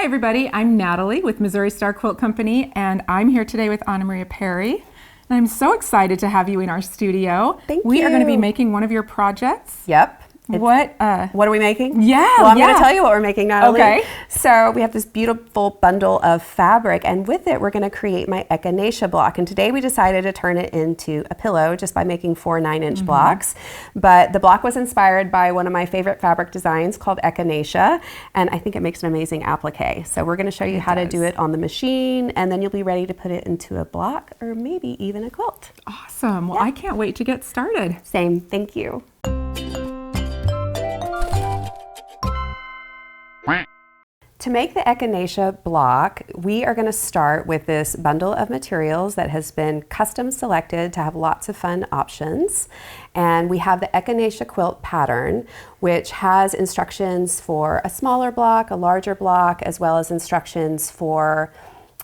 Hi everybody, I'm Natalie with Missouri Star Quilt Company, and I'm here today with Anna Maria Parry. And I'm so excited to have you in our studio. Thank you. We are going to be making one of your projects. Yep. What are we making? Yeah. Well, I'm going to tell you what we're making, Natalie. Okay. So we have this beautiful bundle of fabric, and with it, we're going to create my Echinacea block. And today we decided to turn it into a pillow just by making 4 9-inch blocks. But the block was inspired by one of my favorite fabric designs called Echinacea, and I think it makes an amazing applique. So we're going to show you how to do it on the machine, and then you'll be ready to put it into a block or maybe even a quilt. Awesome. Well, I can't wait to get started. Same. Thank you. To make the Echinacea block, we are going to start with this bundle of materials that has been custom selected to have lots of fun options. And we have the Echinacea quilt pattern, which has instructions for a smaller block, a larger block, as well as instructions for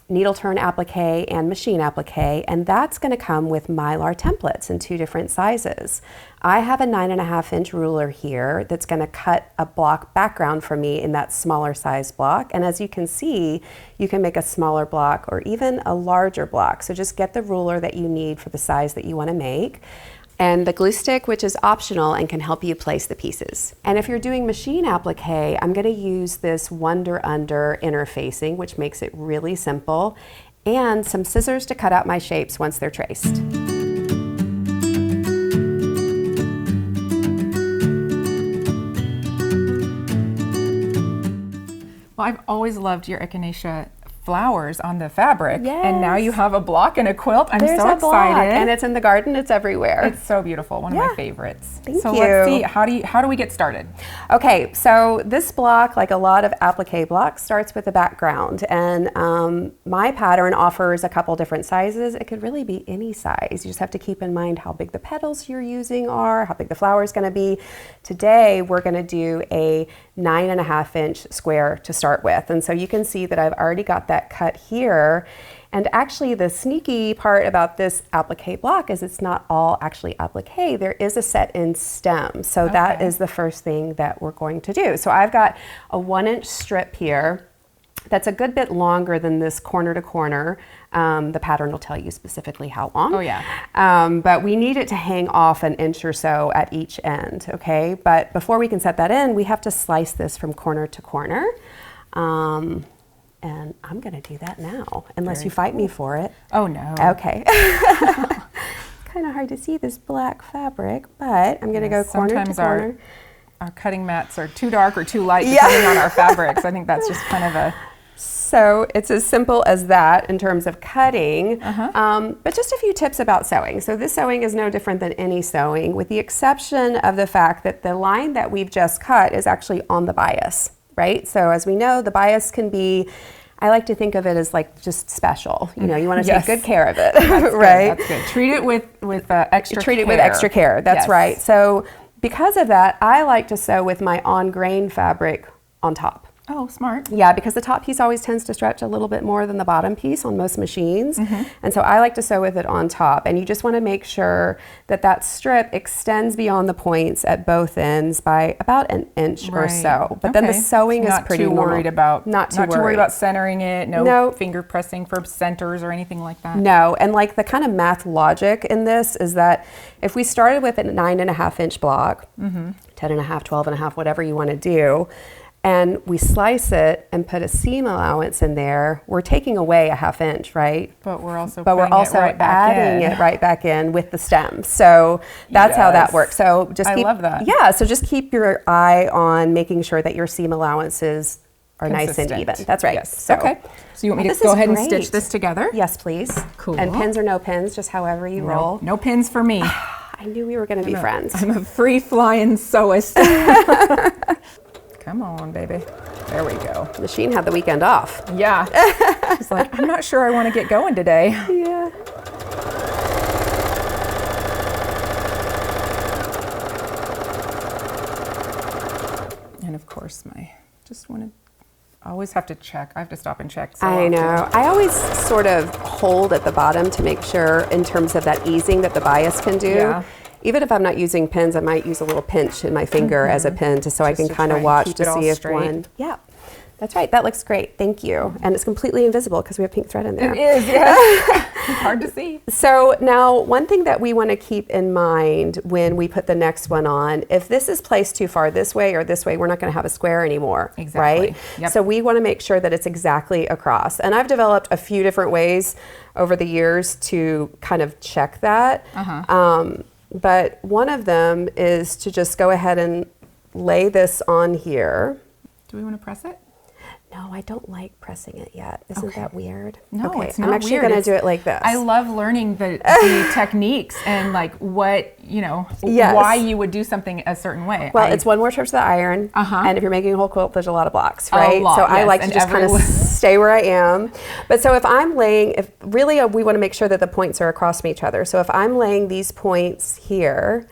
needle turn applique and machine applique, and that's going to come with Mylar templates in 2 different sizes. I have a 9.5-inch ruler here that's going to cut a block background for me in that smaller size block, and as you can see, you can make a smaller block or even a larger block. So just get the ruler that you need for the size that you want to make. And the glue stick, which is optional and can help you place the pieces. And if you're doing machine applique, I'm going to use this Wonder Under interfacing, which makes it really simple, and some scissors to cut out my shapes once they're traced. Well, I've always loved your Echinacea flowers on the fabric, yes. And now you have a block and a quilt. I'm There's so a excited. block, and it's in the garden. It's everywhere. It's so beautiful. One of my favorites. Thank so you. Let's see. How do we get started? Okay, so this block, like a lot of applique blocks, starts with a background, and my pattern offers a couple different sizes. It could really be any size. You just have to keep in mind how big the petals you're using are, how big the flower is going to be. Today, we're going to do a 9.5-inch square to start with, and so you can see that I've already got that cut here. And actually the sneaky part about this applique block is it's not all actually applique. There is a set in stem. So that is the first thing that we're going to do. So I've got a 1-inch strip here that's a good bit longer than this corner to corner. The pattern will tell you specifically how long. Oh yeah. But we need it to hang off 1 inch or so at each end, okay? But before we can set that in, we have to slice this from corner to corner. And I'm going to do that now, unless you fight me for it. Oh no. Okay. Kind of hard to see this black fabric, but I'm going to go corner to corner. Our cutting mats are too dark or too light depending on our fabrics. I think that's just kind of a... So it's as simple as that in terms of cutting, but just a few tips about sewing. So this sewing is no different than any sewing, with the exception of the fact that the line that we've just cut is actually on the bias. Right? So as we know, the bias can be, I like to think of it as like just special. You know, you want to take good care of it, right? That's good. Treat it with extra care. Treat it with extra care, that's right. So because of that, I like to sew with my on-grain fabric on top. Oh, smart. Yeah, because the top piece always tends to stretch a little bit more than the bottom piece on most machines. And so I like to sew with it on top. And you just want to make sure that that strip extends beyond the points at both ends by about 1 inch or so. But then the sewing is pretty normal. Not too worried about centering it, no finger pressing for centers or anything like that. No, and like the kind of math logic in this is that if we started with a 9.5-inch block, 10.5, 12.5, whatever you want to do, and we slice it and put a seam allowance in there, we're taking away a 1/2 inch, right? But we're also adding it right back in with the stem. So that's how that works. So just I love that. Yeah, so just keep your eye on making sure that your seam allowances are nice and even. That's right. Yes. So, okay. So you want me to go ahead and stitch this together? Yes, please. Cool. And pins or no pins, just however you roll. No pins for me. I knew we were going to be friends. I'm a free-flying sewist. Come on, baby. There we go. The machine had the weekend off. Yeah. She's like, I'm not sure I want to get going today. Yeah. And of course, I always have to check. I have to stop and check. I know. I always sort of hold at the bottom to make sure in terms of that easing that the bias can do. Yeah. Even if I'm not using pins, I might use a little pinch in my finger as a pin so I can kind of watch to see if one. Yeah. That's right. That looks great. Thank you. And it's completely invisible because we have pink thread in there. It is, yes. It's hard to see. So now one thing that we want to keep in mind when we put the next one on, if this is placed too far this way or this way, we're not going to have a square anymore. Exactly. Right? Yep. So we want to make sure that it's exactly across. And I've developed a few different ways over the years to kind of check that. But one of them is to just go ahead and lay this on here. Do we want to press it? No, I don't like pressing it yet. Isn't that weird? No, okay, it's not I'm actually weird. going to do it like this. I love learning the techniques and like what, you know, why you would do something a certain way. Well, it's one more trip to the iron. And if you're making a whole quilt, there's a lot of blocks, A right? lot, so I yes, like to and just kind of stay where I am. But so if I'm laying, we want to make sure that the points are across from each other. So if I'm laying these points here,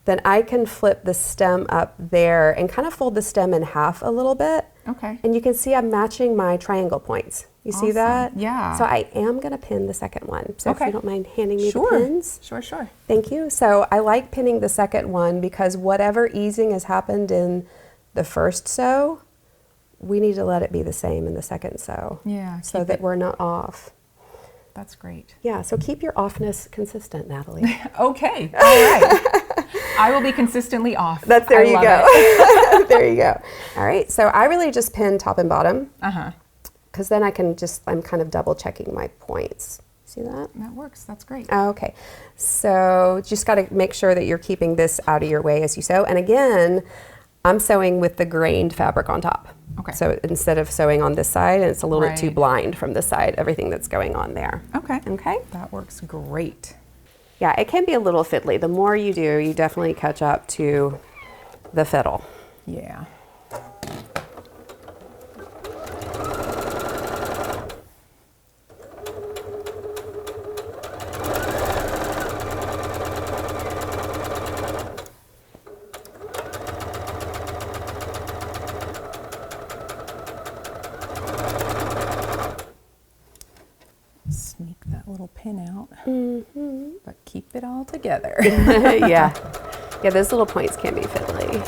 then I can flip the stem up there and kind of fold the stem in half a little bit. Okay. And you can see I'm matching my triangle points. You see that? Yeah. So I am going to pin the second one. So if you don't mind handing me the pins. Sure. Thank you. So I like pinning the second one because whatever easing has happened in the first sew, we need to let it be the same in the second sew. Yeah. So that we're not off. That's great. Yeah, so keep your offness consistent, Natalie. Okay. All right. I will be consistently off. There you go. There you go. All right. So I really just pin top and bottom. Because then I'm kind of double checking my points. See that? That works. That's great. Okay. So just got to make sure that you're keeping this out of your way as you sew. And again, I'm sewing with the grained fabric on top. Okay. So instead of sewing on this side, and it's a little bit too blind from this side, everything that's going on there. Okay. Okay. That works great. Yeah, it can be a little fiddly. The more you do, you definitely catch up to the fiddle. Yeah. Sneak that little pin out, but keep it all together. Yeah, those little points can be fiddly.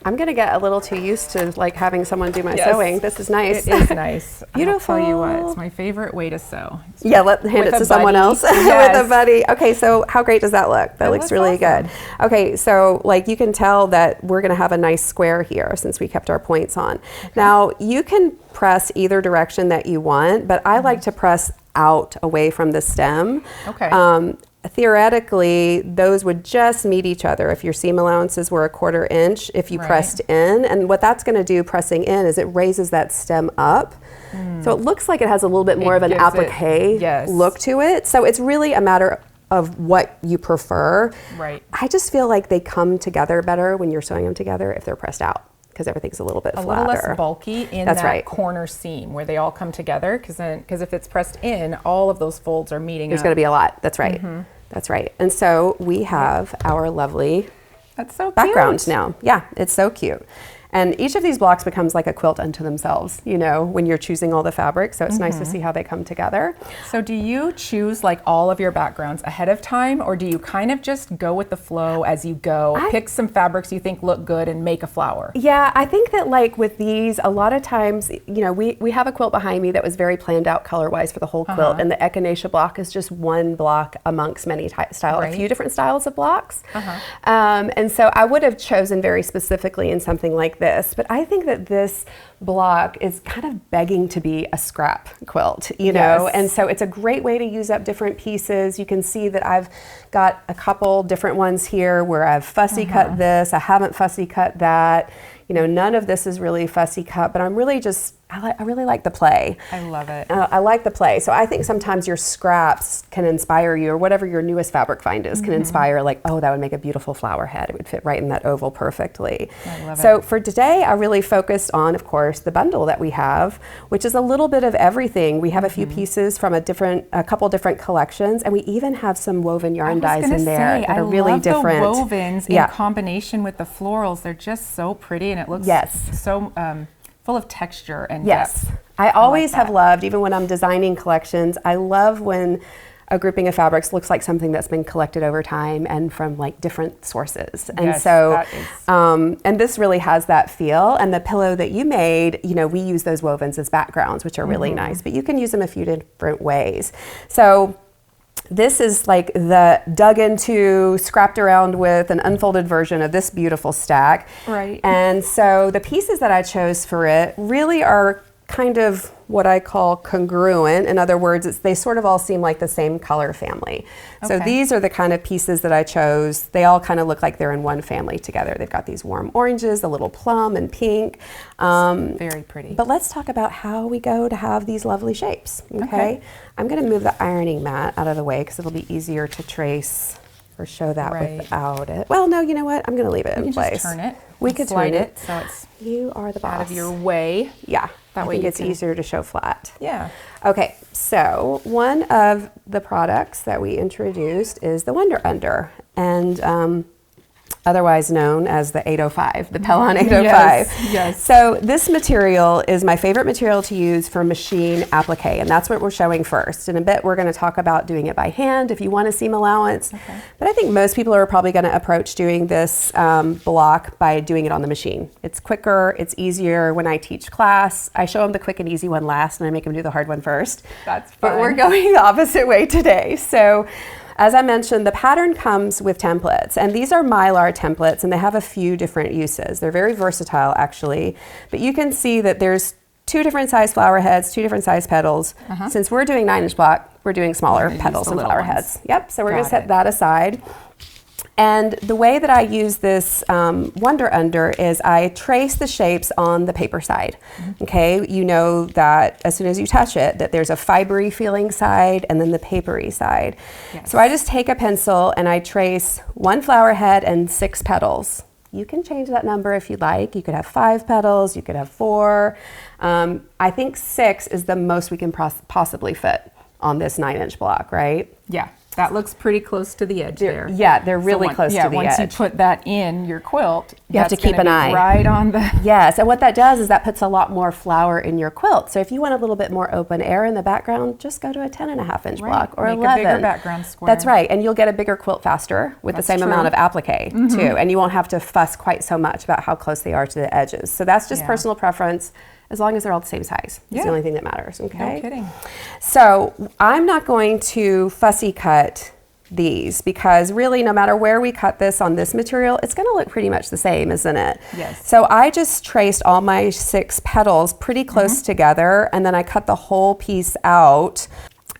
I'm gonna get a little too used to like having someone do my sewing. This is nice. It is nice. Beautiful. I'll tell you what, it's my favorite way to sew. Yeah, hand it to someone else with a buddy. Okay, so how great does that look? That looks really good. Okay, so like you can tell that we're gonna have a nice square here since we kept our points on. Now you can press either direction that you want, but I like to press out away from the stem. Okay. Theoretically, those would just meet each other if your seam allowances were 1/4 inch if you pressed in. And what that's going to do pressing in is it raises that stem up. So it looks like it has a little bit more of an applique look to it. So it's really a matter of what you prefer. Right. I just feel like they come together better when you're sewing them together if they're pressed out, because everything's a little bit flatter. A little less bulky in that corner seam where they all come together, because if it's pressed in, all of those folds are meeting There's going to be a lot. That's right. That's right. And so we have our lovely background now. Yeah, it's so cute. And each of these blocks becomes like a quilt unto themselves, you know, when you're choosing all the fabric. So it's nice to see how they come together. So do you choose like all of your backgrounds ahead of time, or do you kind of just go with the flow as you go, pick some fabrics you think look good and make a flower? Yeah, I think that like with these, a lot of times, you know, we have a quilt behind me that was very planned out color-wise for the whole quilt. And the Echinacea block is just one block amongst many styles, a few different styles of blocks. And so I would have chosen very specifically in something like this, but I think that this block is kind of begging to be a scrap quilt, you know, and so it's a great way to use up different pieces. You can see that I've got a couple different ones here where I've fussy cut this, I haven't fussy cut that. You know, none of this is really fussy cut, but I'm really just, I really like the play. I love it. I like the play. So I think sometimes your scraps can inspire you, or whatever your newest fabric find is can inspire, like, oh, that would make a beautiful flower head. It would fit right in that oval perfectly. I love so it. for today, I really focused on, of course, the bundle that we have, which is a little bit of everything. We have a few pieces from a couple different collections, and we even have some woven yarn dyes in there that are really different. I love the wovens in combination with the florals. They're just so pretty, and it looks so full of texture and depth. I always have loved, even when I'm designing collections, I love when a grouping of fabrics looks like something that's been collected over time and from like different sources. And Yes, so, that is. and this really has that feel. And the pillow that you made, you know, we use those wovens as backgrounds, which are really nice, but you can use them a few different ways. So this is like the dug into, scrapped around with an unfolded version of this beautiful stack. Right. And so the pieces that I chose for it really are kind of what I call congruent. In other words, they sort of all seem like the same color family. So Okay. these are the kind of pieces that I chose. They all kind of look like they're in one family together. They've got these warm oranges, a little plum and pink. Very pretty. But let's talk about how we go to have these lovely shapes, okay? I'm gonna move the ironing mat out of the way because it'll be easier to trace or show that Right. without it. Well, no, you know what? I'm gonna leave it You in can place. just turn it. We and could slide turn it so it's You are the boss. out of your way. Yeah, That I way think you it's can- easier to show flat. Yeah. Okay, so one of the products that we introduced is the Wonder Under, and otherwise known as the 805, the Pellon 805. Yes, yes. So this material is my favorite material to use for machine applique, and that's what we're showing first. In a bit, we're going to talk about doing it by hand if you want a seam allowance. Okay. But I think most people are probably going to approach doing this block by doing it on the machine. It's quicker, it's easier. When I teach class, I show them the quick and easy one last, and I make them do the hard one first. That's But we're fun. going the opposite way today. So as I mentioned, the pattern comes with templates, and these are Mylar templates, and they have a few different uses. They're very versatile, actually. But you can see that there's 2 different size flower heads, 2 different size petals. Since we're doing 9-inch block, we're doing smaller gonna use petals the and little flower ones. heads. Yep, so we're gonna Got set it. that aside. And the way that I use this Wonder Under is I trace the shapes on the paper side. Okay, you know that as soon as you touch it, that there's a fibery feeling side and then the papery side. Yes. So I just take a pencil and I trace 1 flower head and 6 petals. You can change that number if you'd like. You could have 5 petals, you could have 4. I think 6 is the most we can possibly fit on this 9-inch block, right? Yeah. That looks pretty close to the edge there. Yeah, they're really close to the once edge. you put that in your quilt, You have to that's keep gonna an be eye. right on the. Yes, and what that does is that puts a lot more flower in your quilt. So if you want a little bit more open air in the background, just go to a 10.5-inch Right. block or Make a 11. bigger background square. That's right, and you'll get a bigger quilt faster with That's the same true. amount of applique too, and you won't have to fuss quite so much about how close they are to the edges. So that's just Yeah. personal preference. As long as they're all the same size, it's Yeah. the only thing that matters. Okay. No kidding. So I'm not going to fussy cut these because really no matter where we cut this on this material, it's going to look pretty much the same, isn't it? Yes. So I just traced all my 6 petals pretty close together, and then I cut the whole piece out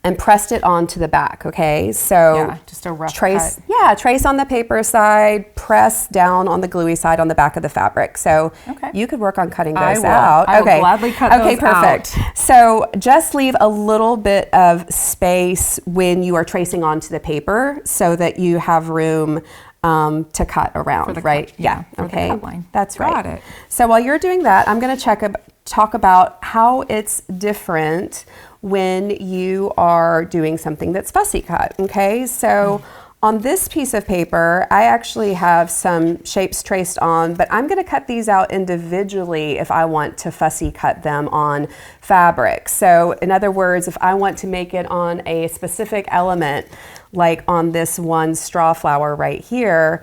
and pressed it onto the back, okay? So Yeah, just a rough trace, cut. yeah, trace on the paper side, press down on the gluey side on the back of the fabric. So Okay. you could work on cutting I those will. out. I will okay. gladly cut okay, those perfect. So just leave a little bit of space when you are tracing onto the paper so that you have room to cut around, For the right? cut, yeah, for the okay. cut line. That's right. Got it. So while you're doing that, I'm going to talk about how it's different when you are doing something that's fussy cut, okay? So on this piece of paper, I actually have some shapes traced on, but I'm gonna cut these out individually if I want to fussy cut them on fabric. So in other words, if I want to make it on a specific element, like on this one straw flower right here,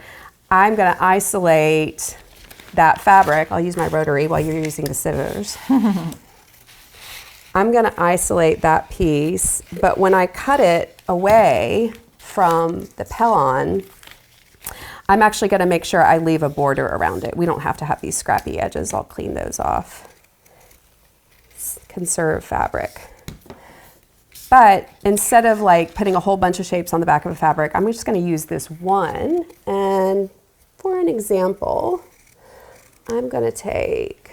I'm gonna isolate that fabric. I'll use my rotary while you're using the scissors. I'm going to isolate that piece, but when I cut it away from the Pellon, I'm actually going to make sure I leave a border around it. We don't have to have these scrappy edges. I'll clean those off. Conserve fabric. But instead of like putting a whole bunch of shapes on the back of a fabric, I'm just going to use this one. And for an example, I'm going to take,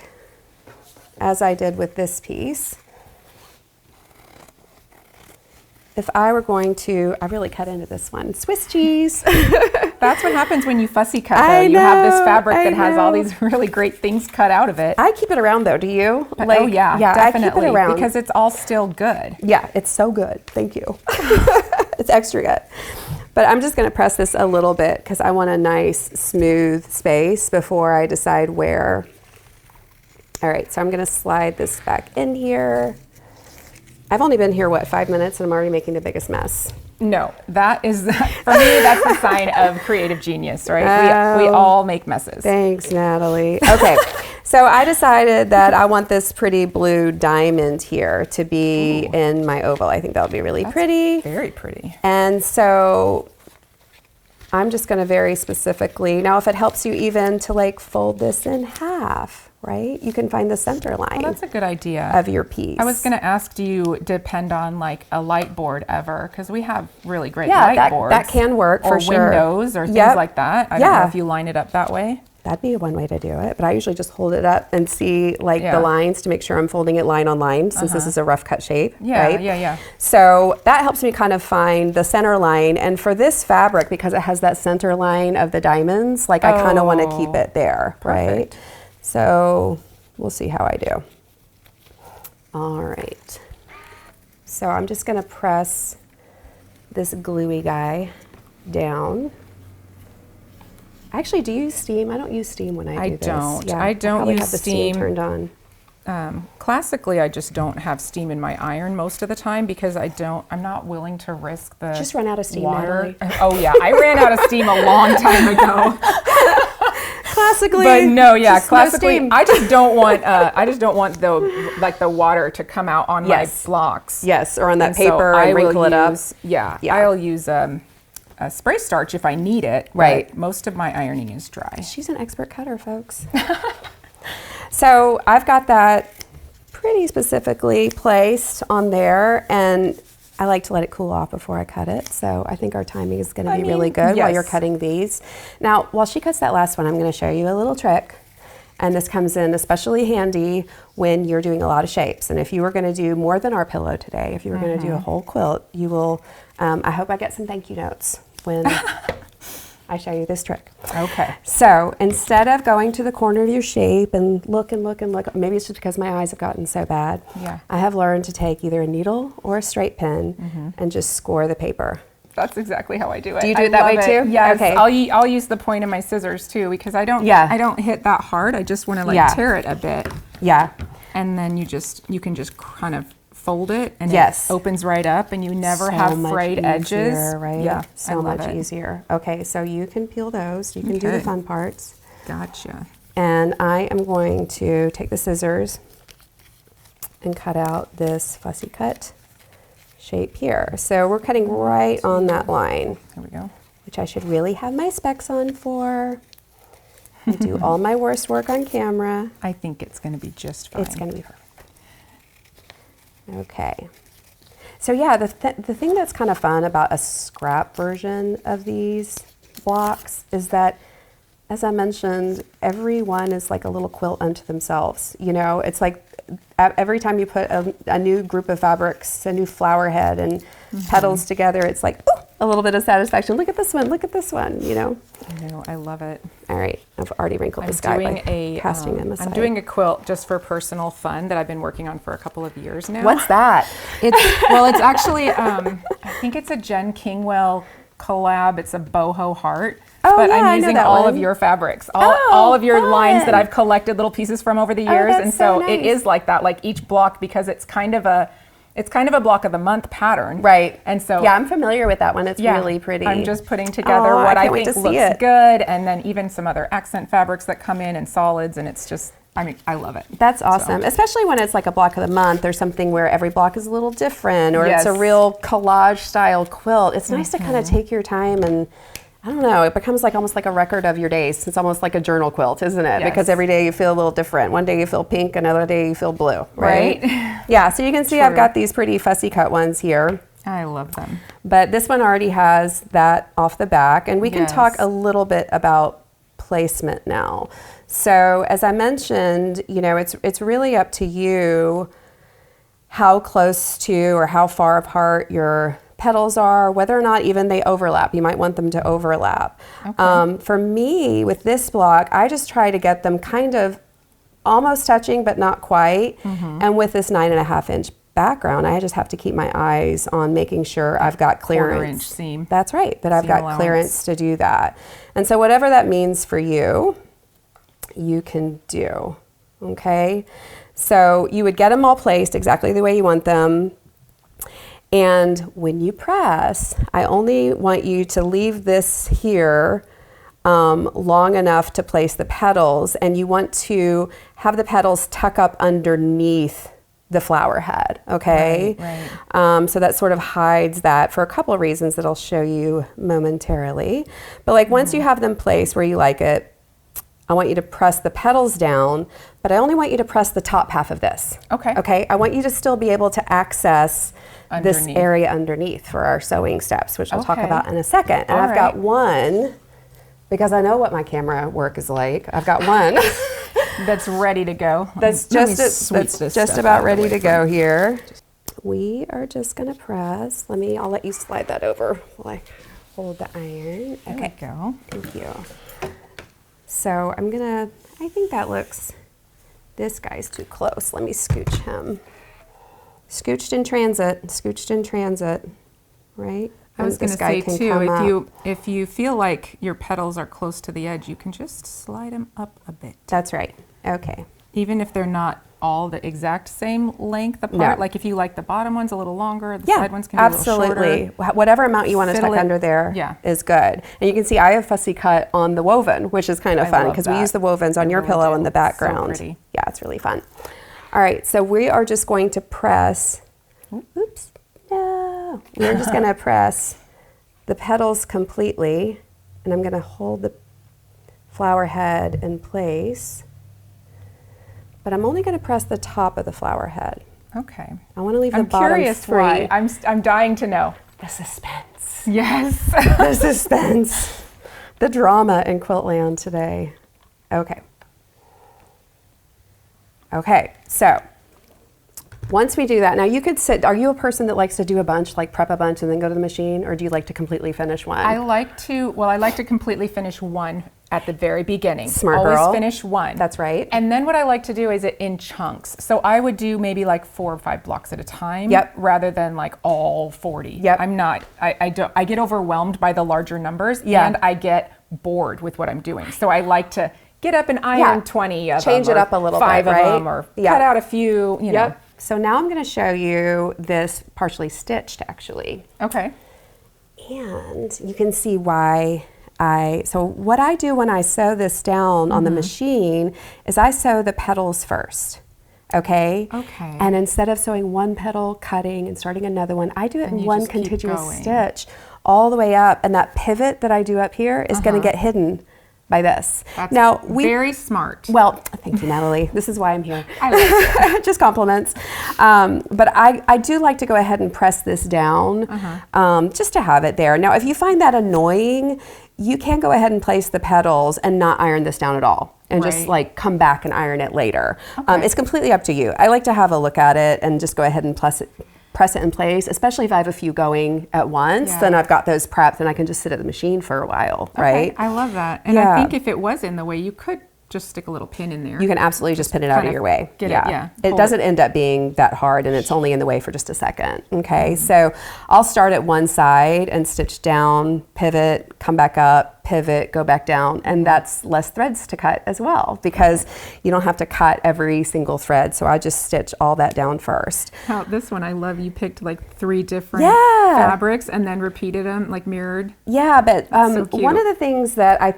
as I did with this piece, if I were going to, I really cut into this one, Swiss cheese. That's what happens when you fussy cut, though. I You have this know, fabric I that has all know. these really great things cut out of it. I keep it around though, do you? Oh yeah, definitely. I keep it around. Because it's all still good. Yeah, it's so good. Thank you. It's extra good. But I'm just going to press this a little bit because I want a nice smooth space before I decide where. All right, so I'm going to slide this back in here. I've only been here, what, 5 minutes, and I'm already making the biggest mess. No, that is, for me, that's the sign of creative genius, right? We all make messes. Thanks, Natalie. Okay, so I decided that I want this pretty blue diamond here to be in my oval. I think that would be really pretty. Very pretty. And so I'm just going to very specifically, now if it helps you even to like fold this in half, right? You can find the center line. Well, that's a good idea. Of your piece. I was going to ask, do you depend on like a light board ever? Because we have really great light boards. That can work for sure. Or windows or things like that. I don't know if you line it up that way. That'd be one way to do it, but I usually just hold it up and see like the lines to make sure I'm folding it line on line, since this is a rough cut shape, right? Yeah. So that helps me kind of find the center line, and for this fabric, because it has that center line of the diamonds, like I kind of want to keep it there, right? So we'll see how I do. All right. So I'm just going to press this gluey guy down. Actually, do you use steam? I don't use steam when I do this. I don't use have the steam turned on. Classically, I just don't have steam in my iron most of the time because I'm not willing to risk the Just run out of steam, water. Natalie. Oh yeah, I ran out of steam a long time ago. Classically, but no, classically, no, I just don't want the water to come out on my blocks. Yes, or on that paper and wrinkle it up. I'll use a spray starch if I need it. Right. But most of my ironing is dry. She's an expert cutter, folks. So I've got that pretty specifically placed on there, and I like to let it cool off before I cut it. So I think our timing is going to be really good while you're cutting these. Now, while she cuts that last one, I'm going to show you a little trick. And this comes in especially handy when you're doing a lot of shapes. And if you were going to do more than our pillow today, if you were going to do a whole quilt, you will, I hope I get some thank you notes when I show you this trick. Okay. So instead of going to the corner of your shape and look, maybe it's just because my eyes have gotten so bad. Yeah. I have learned to take either a needle or a straight pin and just score the paper. That's exactly how I do it. Do you do it that way too? Yes. Okay. I'll use the point of my scissors too, because I don't hit that hard. I just want to tear it a bit. Yeah. And then you can just kind of fold it and it opens right up, and you never have frayed edges. Right? Yeah. So much easier. Okay, so you can peel those. You can do the fun parts. Gotcha. And I am going to take the scissors and cut out this Fussy-Cut shape here. So we're cutting right on that line. There we go. Which I should really have my specs on for. I do all my worst work on camera. I think it's going to be just fine. It's going to be perfect. Okay. So yeah, the thing that's kind of fun about a scrap version of these blocks is that, as I mentioned, every one is like a little quilt unto themselves. You know, it's like every time you put a new group of fabrics, a new flower head and petals together, it's like a little bit of satisfaction. Look at this one, you know. I know, I love it. All right, I've already wrinkled this guy by casting him aside. I'm doing a quilt just for personal fun that I've been working on for a couple of years now. What's that? It's actually, I think it's a Jen Kingwell collab. It's a boho heart. Oh, but yeah, I'm using all of your fabrics, all of your lines that I've collected little pieces from over the years. That's and so nice. It is like that, like each block, because it's kind of a block of the month pattern. Right. And so yeah, I'm familiar with that one. It's really pretty. I'm just putting together what I think looks good, and then even some other accent fabrics that come in and solids, and it's just, I mean, I love it. That's awesome, especially when it's like a block of the month or something where every block is a little different, or it's a real collage style quilt. It's nice to kind of take your time, and I don't know, it becomes like almost like a record of your days. It's almost like a journal quilt, isn't it? Because every day you feel a little different. One day you feel pink, another day you feel blue, right? Yeah, so you can see I've got these pretty fussy cut ones here. I love them. But this one already has that off the back, and we can talk a little bit about placement now. So as I mentioned, you know, it's really up to you how close to or how far apart your petals are, whether or not even they overlap. You might want them to overlap. Okay. For me, with this block, I just try to get them kind of almost touching, but not quite. And with this 9.5 inch background, I just have to keep my eyes on making sure I've got clearance. 1/4 inch seam. That's right, that I've got clearance to do that. And so whatever that means for you, you can do, okay? So you would get them all placed exactly the way you want them. And when you press, I only want you to leave this here long enough to place the petals, and you want to have the petals tuck up underneath the flower head, okay? Right. So that sort of hides that for a couple of reasons that I'll show you momentarily. But like once you have them placed where you like it, I want you to press the petals down, but I only want you to press the top half of this. Okay. Okay, I want you to still be able to access this Underneath. area underneath for our sewing steps, which I'll talk Okay. about in a second. And All I've got right. one, because I know what my camera work is like. I've got one That's ready to go. that's Let me just sweep that's this just stuff about out of the ready way to for go me. here. We are just gonna press. I'll let you slide that over while I hold the iron. There Okay, we go. thank you. So I think that looks, this guy's too close. Let me scooch him. Scooched in transit, right? I was going This to guy say can too, come up. if you feel like your petals are close to the edge, you can just slide them up a bit. That's right, okay. Even if they're not all the exact same length apart, No. like if you like the bottom ones a little longer, the Yeah, side ones can be a little absolutely. shorter. Whatever amount you want to Fiddle tuck it- under there yeah. is good. And you can see I have Fussy-Cut on the woven, which is kind of I fun love because we that. use the wovens on I your really pillow do. in the It's so background. pretty. Yeah, it's really fun. All right, so we are just going to press, oops, no. We're just going to press the petals completely, and I'm going to hold the flower head in place. But I'm only going to press the top of the flower head. Okay. I want to leave the I'm bottom curious free. why. I'm dying to know. The suspense. Yes. The suspense. The drama in Quiltland today. Okay. Okay, so once we do that, now you could sit, are you a person that likes to do a bunch, like prep a bunch and then go to the machine, or do you like to completely finish one? I like to completely finish one at the very beginning. Smart Always girl. finish one. That's right. And then what I like to do is it in chunks. So I would do maybe like 4 or 5 blocks at a time. Yep. Rather than like all 40. Yep. I get overwhelmed by the larger numbers, Yeah. and I get bored with what I'm doing. So I like to get up and iron Yeah. 20 of Change them, it or up a little 5 bit, of right? them, or Yeah. cut out a few, you know. Yep. So now I'm going to show you this partially stitched, actually. Okay. And you can see why so what I do when I sew this down on the machine is I sew the petals first, okay? Okay. And instead of sewing one petal, cutting, and starting another one, I do it And in you one just keep contiguous going. stitch all the way up. And that pivot that I do up here is going to get hidden by this. That's now very smart. Well, thank you, Natalie. This is why I'm here. I like it. Just compliments. But I do like to go ahead and press this down just to have it there. Now, if you find that annoying, you can go ahead and place the petals and not iron this down at all and just Right. like come back and iron it later. Okay. It's completely up to you. I like to have a look at it and just go ahead and press it in place, especially if I have a few going at once. Yeah. Then I've got those prepped and I can just sit at the machine for a while, right? Okay, I love that. And Yeah. I think if it was in the way, you could just stick a little pin in there. You can absolutely just pin it out kind of of your way. get it, yeah, It hold doesn't end up being that hard, and it's only in the way for just a second. Okay, so I'll start at one side and stitch down, pivot, come back up, pivot, go back down, and that's less threads to cut as well because you don't have to cut every single thread. So I just stitch all that down first. Now, this one, I love you picked like 3 different Yeah. fabrics and then repeated them, like mirrored. Yeah, but so cute. one of the things that I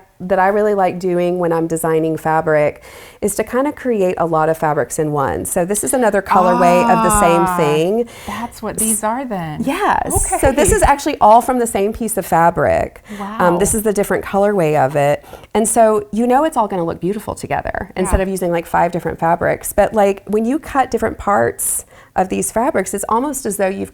really like doing when I'm designing fabric is to kind of create a lot of fabrics in one. So this is another colorway of the same thing. That's what these are then. Yes. Okay. So this is actually all from the same piece of fabric. Wow. This is the different colorway of it. And so you know it's all going to look beautiful together instead Yeah. of using like 5 different fabrics. But like when you cut different parts of these fabrics, it's almost as though you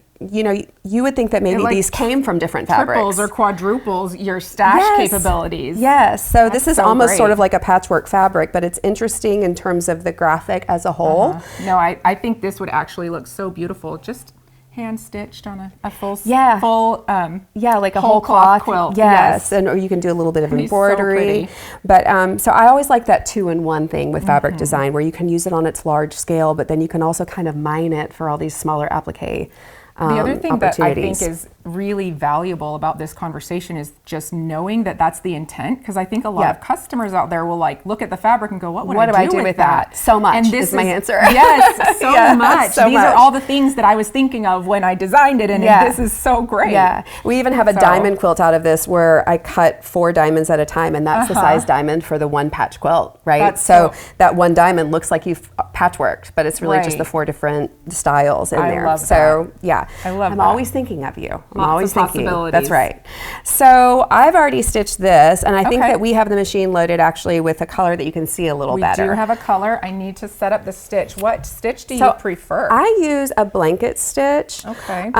would think that maybe like these came from different fabrics. Triples or quadruples your stash Yes. capabilities. Yes, so this That's is so almost great. sort of like a patchwork fabric, but it's interesting in terms of the graphic as a whole. No, I think this would actually look so beautiful. Just hand stitched on a full, Yeah. full Yeah, like a whole whole cloth cloth quilt, Yes, yes. and or you can do a little bit of It'd be so embroidery. pretty. But so I always like that 2-in-1 thing with fabric design, where you can use it on its large scale, but then you can also kind of mine it for all these smaller applique. The other thing that I think opportunities. is really valuable about this conversation is just knowing that that's the intent, because I think a lot of customers out there will like look at the fabric and go, what do I do with that? So much, and this is my answer. Yes, so much. So These much. are all the things that I was thinking of when I designed it, and this is so great. Yeah, we even have a diamond quilt out of this where I cut 4 diamonds at a time, and that's the size diamond for the 1 patch quilt, right? So that 1 diamond looks like you've patchworked, but it's really just the 4 different styles in there. Love so yeah, I love I'm that. always thinking of you. I'm always thinking. Possibilities. That's right. So I've already stitched this, and I think that we have the machine loaded actually with a color that you can see a little better. We do have a color. I need to set up the stitch. What stitch do you prefer? I use a blanket stitch. Okay.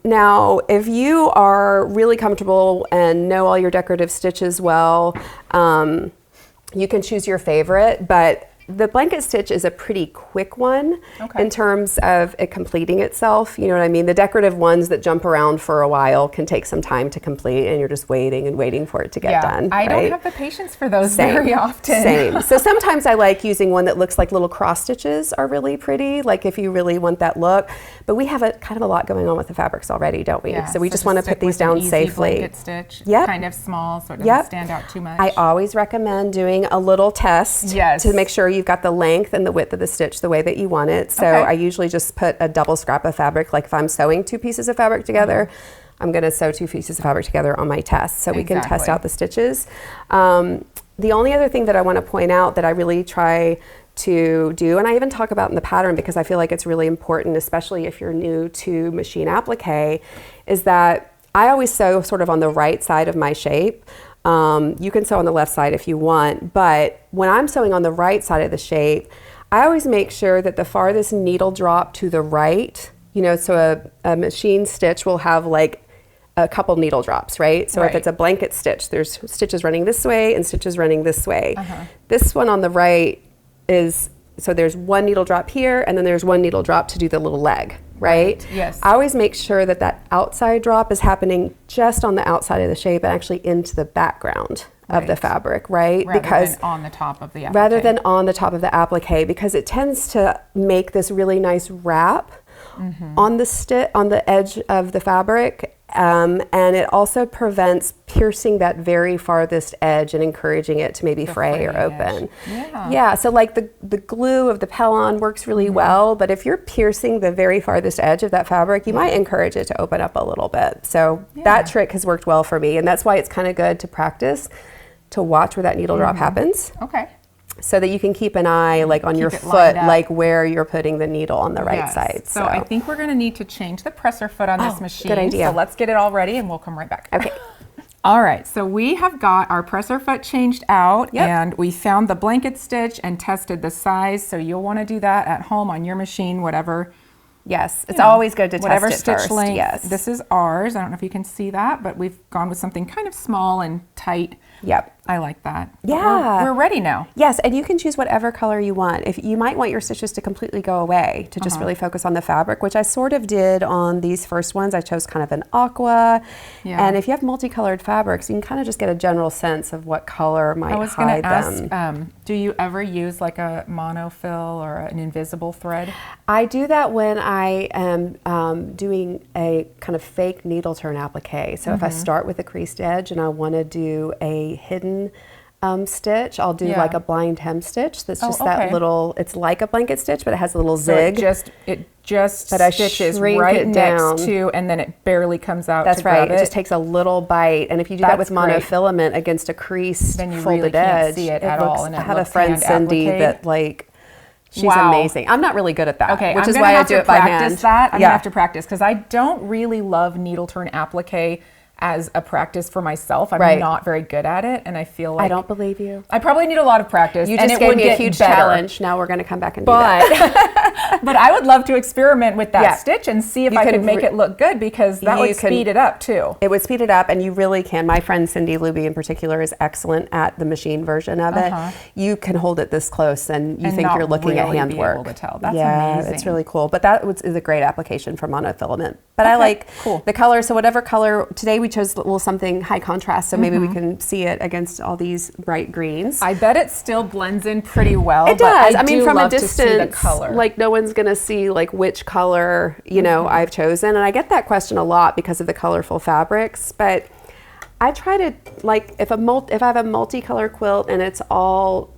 Now, if you are really comfortable and know all your decorative stitches well, you can choose your favorite, but the blanket stitch is a pretty quick one in terms of it completing itself. You know what I mean? The decorative ones that jump around for a while can take some time to complete, and you're just waiting and waiting for it to get done. I don't have the patience for those very often. Same. So sometimes I like using one that looks like little cross stitches are really pretty, like if you really want that look. But we have a kind of a lot going on with the fabrics already, don't we? Yeah, so we just want to put these down safely. Blanket stitch, kind of small, so it doesn't stand out too much. I always recommend doing a little test to make sure you've got the length and the width of the stitch the way that you want it. So I usually just put a double scrap of fabric. Like if I'm sewing 2 pieces of fabric together, I'm going to sew 2 pieces of fabric together on my test, so we can test out the stitches. The only other thing that I want to point out that I really try to do, and I even talk about in the pattern because I feel like it's really important, especially if you're new to machine applique, is that I always sew sort of on the right side of my shape. You can sew on the left side if you want, but when I'm sewing on the right side of the shape, I always make sure that the farthest needle drop to the right, you know, so a machine stitch will have like a couple needle drops, right? So if it's a blanket stitch, there's stitches running this way and stitches running this way. This one on the right is, so there's 1 needle drop here, and then there's 1 needle drop to do the little leg, right? Yes. I always make sure that that outside drop is happening just on the outside of the shape and actually into the background of the fabric, right? Rather than on the top of the applique. Rather than on the top of the applique, because it tends to make this really nice wrap on the edge of the fabric, and it also prevents piercing that very farthest edge and encouraging it to maybe fray or open. Yeah, so like the glue of the Pellon works really well, but if you're piercing the very farthest edge of that fabric, you might encourage it to open up a little bit. So that trick has worked well for me, and that's why it's kind of good to practice, to watch where that needle drop happens. So that you can keep an eye like on your foot, like where you're putting the needle on the right side. So I think we're going to need to change the presser foot on this machine. Good idea. So let's get it all ready and we'll come right back. Okay. All right, so we have got our presser foot changed out, and we found the blanket stitch and tested the size. So you'll want to do that at home on your machine, whatever. Yes, it's always good to whatever test it stitch first. length. Yes. This is ours. I don't know if you can see that, but we've gone with something kind of small and tight. Yep. I like that. Yeah. We're ready now. Yes, and you can choose whatever color you want. If you might want your stitches to completely go away, to just really focus on the fabric, which I sort of did on these first ones. I chose kind of an aqua. And if you have multicolored fabrics, you can kind of just get a general sense of what color might hide them. I was going to ask, do you ever use like a monofill or an invisible thread? I do that when I am doing a kind of fake needle turn applique. So if I start with a creased edge and I want to do a hidden stitch, I'll do like a blind hem stitch. That's just that little, it's like a blanket stitch, but it has a little zig. It just stitches right next to, and then it barely comes out. That's right. It just takes a little bite. And if you do that with monofilament against a creased then you folded really edge, can't see it at all. And I had a friend, Cindy, that like, she's amazing. I'm not really good at that. Okay, which is why I do it by hand. I'm gonna have to practice because I don't really love needle turn applique as a practice for myself. I'm not very good at it, and I feel like I don't believe you. I probably need a lot of practice. You just gave me a huge challenge. Now we're going to come back and do that. But I would love to experiment with that stitch and see if I could make it look good, because that would speed it up too. It would speed it up, and you really can. My friend Cindy Luby in particular is excellent at the machine version of it. You can hold it this close, and you think you're looking at handwork. Able to tell. That's amazing. It's really cool. But that is a great application for monofilament. But I like the color. So whatever color today, we chose a little something high contrast, so maybe we can see it against all these bright greens. I bet it still blends in pretty well. It does. But I mean, from a distance, like no everyone's gonna see like which color, you know, I've chosen. And I get that question a lot because of the colorful fabrics, but I try to, like, if I have a multicolor quilt and it's all,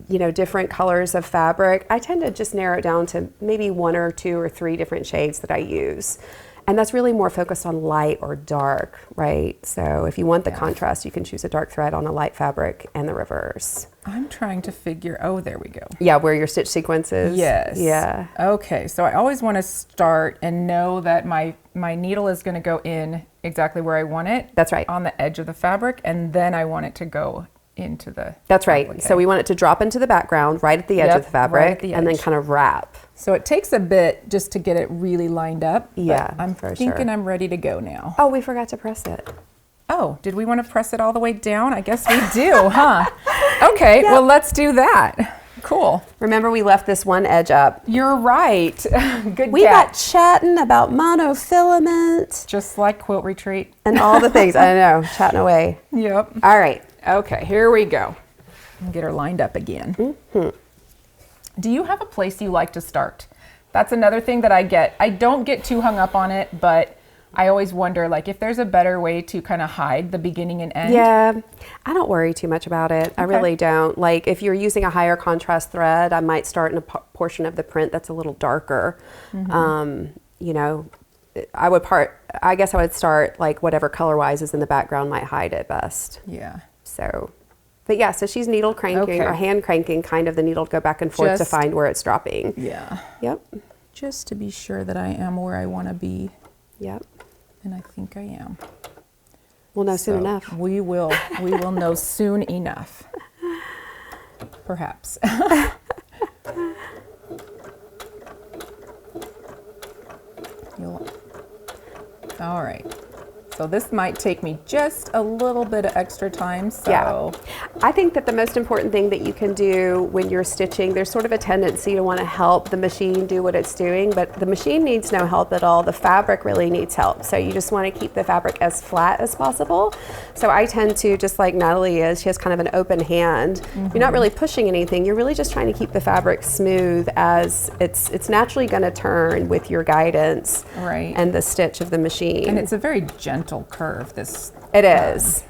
you know, different colors of fabric, I tend to just narrow it down to maybe 1 or 2 or 3 different shades that I use. And that's really more focused on light or dark, right? So if you want the contrast, you can choose a dark thread on a light fabric and the reverse. I'm trying to figure, oh, there we go. Yeah, where your stitch sequence is. Yes. Yeah. Okay, so I always want to start and know that my needle is going to go in exactly where I want it. That's right. On the edge of the fabric, and then I want it to go into the That's right. applique. So we want it to drop into the background right at the edge of the fabric, right at the and then edge. kind of wrap. So it takes a bit just to get it really lined up. But Yeah, I'm for thinking sure. I'm ready to go now. Oh, we forgot to press it. Oh, did we want to press it all the way down? I guess we do, huh? Okay, well, let's do that. Cool. Remember, we left this one edge up. You're right. Good We catch. got chatting about monofilament Just like quilt retreat. and all the things. I know, chatting away. Yep. All right. Okay, here we go. Get her lined up again. Mm-hmm. Do you have a place you like to start? That's another thing that I get. I don't get too hung up on it, but I always wonder, like, if there's a better way to kind of hide the beginning and end. Yeah, I don't worry too much about it. I Okay. really don't. Like, if you're using a higher contrast thread, I might start in a portion of the print that's a little darker. You know, I guess I would start like whatever color-wise is in the background might hide it best. Yeah. So, but yeah, so she's needle cranking Okay. or hand cranking kind of the needle to go back and forth to Just- find where it's dropping. Yeah. Yep, Just to be sure that I am where I want to be, yep. and I think I am. We'll know soon So enough. We will know soon enough. Perhaps. All right. So this might take me just a little bit of extra time. So Yeah. I think that the most important thing that you can do when you're stitching, there's sort of a tendency to want to help the machine do what it's doing, but the machine needs no help at all. The fabric really needs help. So you just want to keep the fabric as flat as possible. So I tend to, just like Natalie is, she has kind of an open hand. You're not really pushing anything. You're really just trying to keep the fabric smooth as it's naturally going to turn with your guidance Right. and the stitch of the machine. And it's a very gentle curve. It is.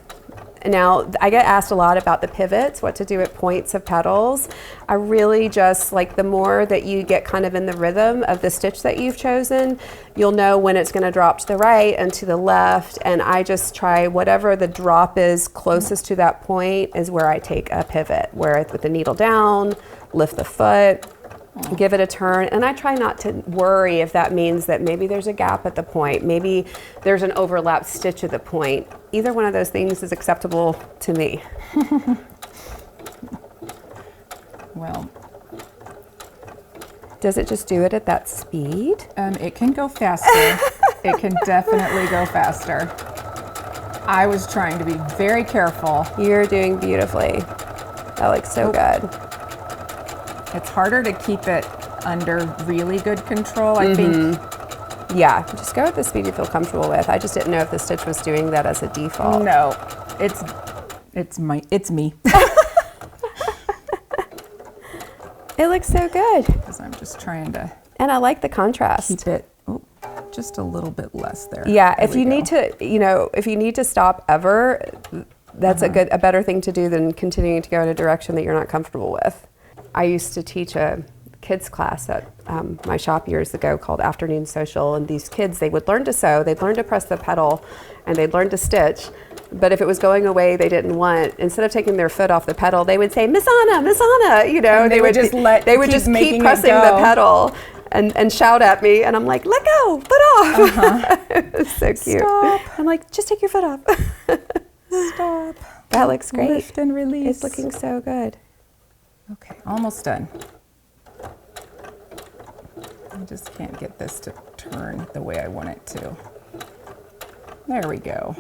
Now, I get asked a lot about the pivots, what to do at points of petals. I really just like the more that you get kind of in the rhythm of the stitch that you've chosen, you'll know when it's going to drop to the right and to the left. And I just try whatever the drop is closest to that point is where I take a pivot, where I put the needle down, lift the foot, give it a turn, and I try not to worry if that means that maybe there's a gap at the point, maybe there's an overlap stitch at the point. Either one of those things is acceptable to me. Well, Does it just do it at that speed? it can go faster. It can definitely go faster. I was trying to be very careful. You're doing beautifully. That looks so good. It's harder to keep it under really good control, I think. Yeah, just go at the speed you feel comfortable with. I just didn't know if the stitch was doing that as a default. No, it's me. It looks so good. Because I'm just trying to And I like the contrast. keep it just a little bit less there. Yeah, There if we you go. need to, if you need to stop ever, that's a better thing to do than continuing to go in a direction that you're not comfortable with. I used to teach a kids class at my shop years ago called Afternoon Social, and these kids, they would learn to sew, they'd learn to press the pedal, and they'd learn to stitch. But if it was going away they didn't want, instead of taking their foot off the pedal, they would say, Miss Anna, And they would just keep making keep it pressing go. the pedal and shout at me, and I'm like, let go, foot off. It was so cute. Stop. I'm like, just take your foot off. Stop. That looks great. Lift and release. It's looking so good. Okay, almost done. I just can't get this to turn the way I want it to. There we go.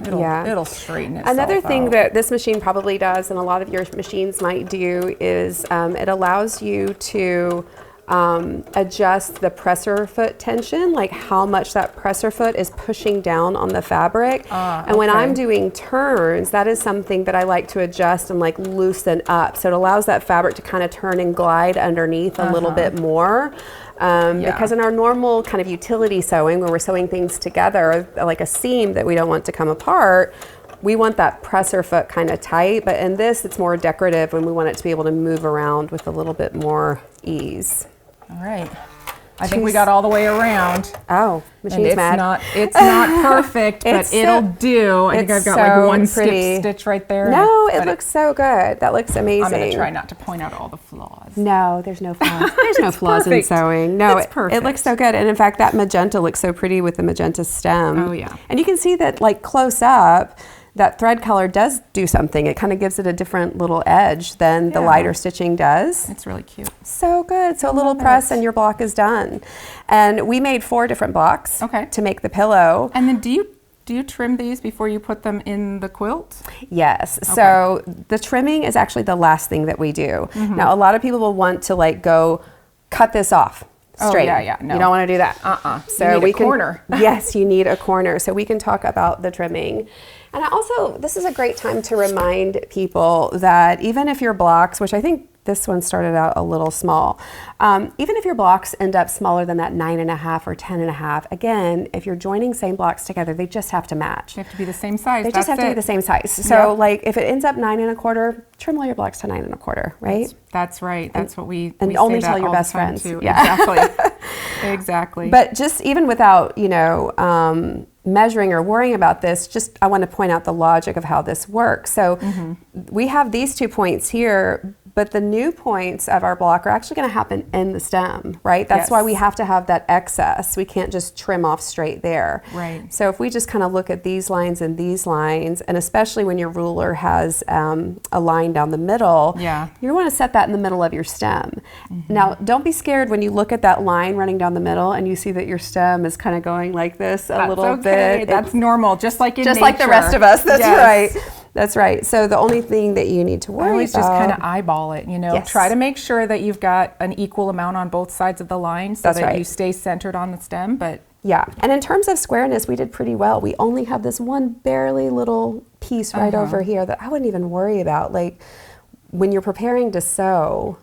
It'll straighten itself Another thing out. that this machine probably does, and a lot of your machines might do, is it allows you to adjust the presser foot tension, like how much that presser foot is pushing down on the fabric. And when I'm doing turns, that is something that I like to adjust and like loosen up. So it allows that fabric to kind of turn and glide underneath a little bit more. Because in our normal kind of utility sewing, when we're sewing things together, like a seam that we don't want to come apart, we want that presser foot kind of tight, but in this, it's more decorative and we want it to be able to move around with a little bit more ease. All right. I think we got all the way around. Oh, machine's mad. It's not perfect, but it'll do. I think I've got like one skip stitch right there. No, it looks so good. That looks amazing. I'm going to try not to point out all the flaws. No, there's no flaws. There's no flaws in sewing. No, it's perfect. It looks so good. And in fact, that magenta looks so pretty with the magenta stem. Oh, yeah. And you can see that like close up, that thread color does do something. It kind of gives it a different little edge than the lighter stitching does. It's really cute. So good. So a little press and your block is done. And we made 4 different blocks to make the pillow. And then do you trim these before you put them in the quilt? Yes. Okay. So the trimming is actually the last thing that we do. Now, a lot of people will want to like go cut this off. Straight. Oh, yeah, no. You don't want to do that. So you need a corner. Yes, you need a corner. So we can talk about the trimming. And this is a great time to remind people that even if your blocks, which I think this one started out a little small, even if your blocks end up smaller than that 9.5 or 10.5, again, if you're joining same blocks together, they just have to match. They have to be the same size. They just have to be the same size. So like if it ends up 9.25, trim all your blocks to 9.25, right? That's right. That's what we and we only say tell that your all best the time friends. Too. Yeah. Exactly. Exactly. But just even without, measuring or worrying about this, just I want to point out the logic of how this works. So we have these 2 points here, but the new points of our block are actually going to happen in the stem, right? That's why we have to have that excess. We can't just trim off straight there. Right. So if we just kind of look at these lines and these lines, and especially when your ruler has a line down the middle, you want to set that in the middle of your stem. Now, don't be scared when you look at that line running down the middle and you see that your stem is kind of going like this a little bit. That's normal, just like in nature. Just like the rest of us. That's right. That's right. So the only thing that you need to worry about. Always just kind of eyeball it, Try to make sure that you've got an equal amount on both sides of the line so that you stay centered on the stem. But yeah, and in terms of squareness, we did pretty well. We only have this one barely little piece right over here that I wouldn't even worry about. Like when you're preparing to sew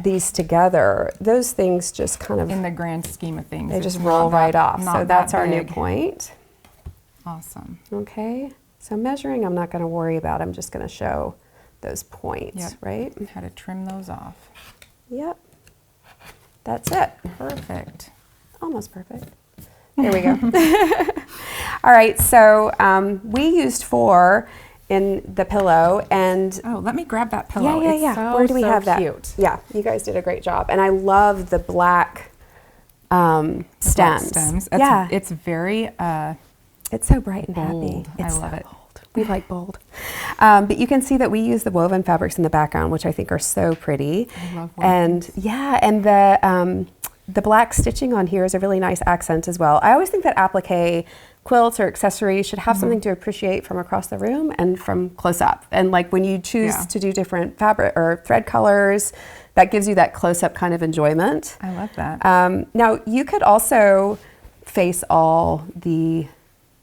these together, those things just kind of, in the grand scheme of things, they just roll right off. So that's our new point. Awesome. Okay. So measuring, I'm not going to worry about. I'm just going to show those points, right? How to trim those off. Yep. That's it. Perfect. Almost perfect. There we go. All right. So we used 4 in the pillow, and let me grab that pillow. Yeah. So, where do we have that? Cute. Yeah, you guys did a great job, and I love the black stems. It's very. It's so bright and bold. happy. It's I love it. Bold. We like bold. But you can see that we use the woven fabrics in the background, which I think are so pretty. I love woven. And the black stitching on here is a really nice accent as well. I always think that applique quilts or accessories should have something to appreciate from across the room and from close up. And like when you choose to do different fabric or thread colors, that gives you that close up kind of enjoyment. I love that. Now you could also face all the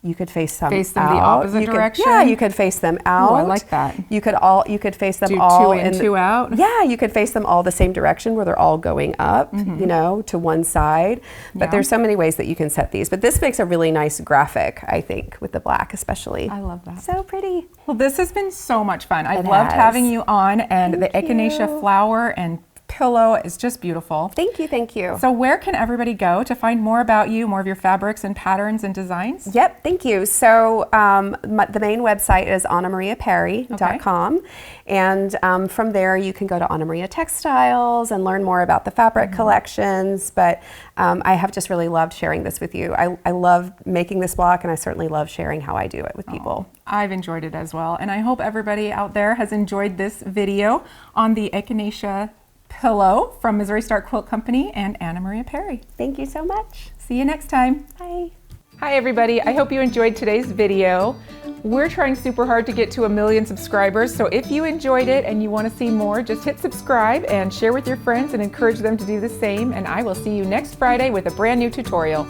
You could face them the opposite direction. Yeah, you could face them out. Oh, I like that. You could face them do all 2 in, 2 out. Yeah, you could face them all the same direction where they're all going up, to one side. But there's so many ways that you can set these. But this makes a really nice graphic, I think, with the black especially. I love that. So pretty. Well, this has been so much fun. I've loved having you on, and the Echinacea flower and pillow is just beautiful. Thank you, thank you. So where can everybody go to find more about you, more of your fabrics and patterns and designs? Yep, thank you. So the main website is annamariaparry.com. And from there you can go to Anna Maria Textiles and learn more about the fabric collections. But I have just really loved sharing this with you. I love making this block, and I certainly love sharing how I do it with people. I've enjoyed it as well. And I hope everybody out there has enjoyed this video on the Echinacea pillow from Missouri Star Quilt Company and Anna Maria Parry. Thank you so much. See you next time. Bye. Hi everybody, I hope you enjoyed today's video. We're trying super hard to get to 1 million subscribers, so if you enjoyed it and you want to see more, just hit subscribe and share with your friends and encourage them to do the same, and I will see you next Friday with a brand new tutorial.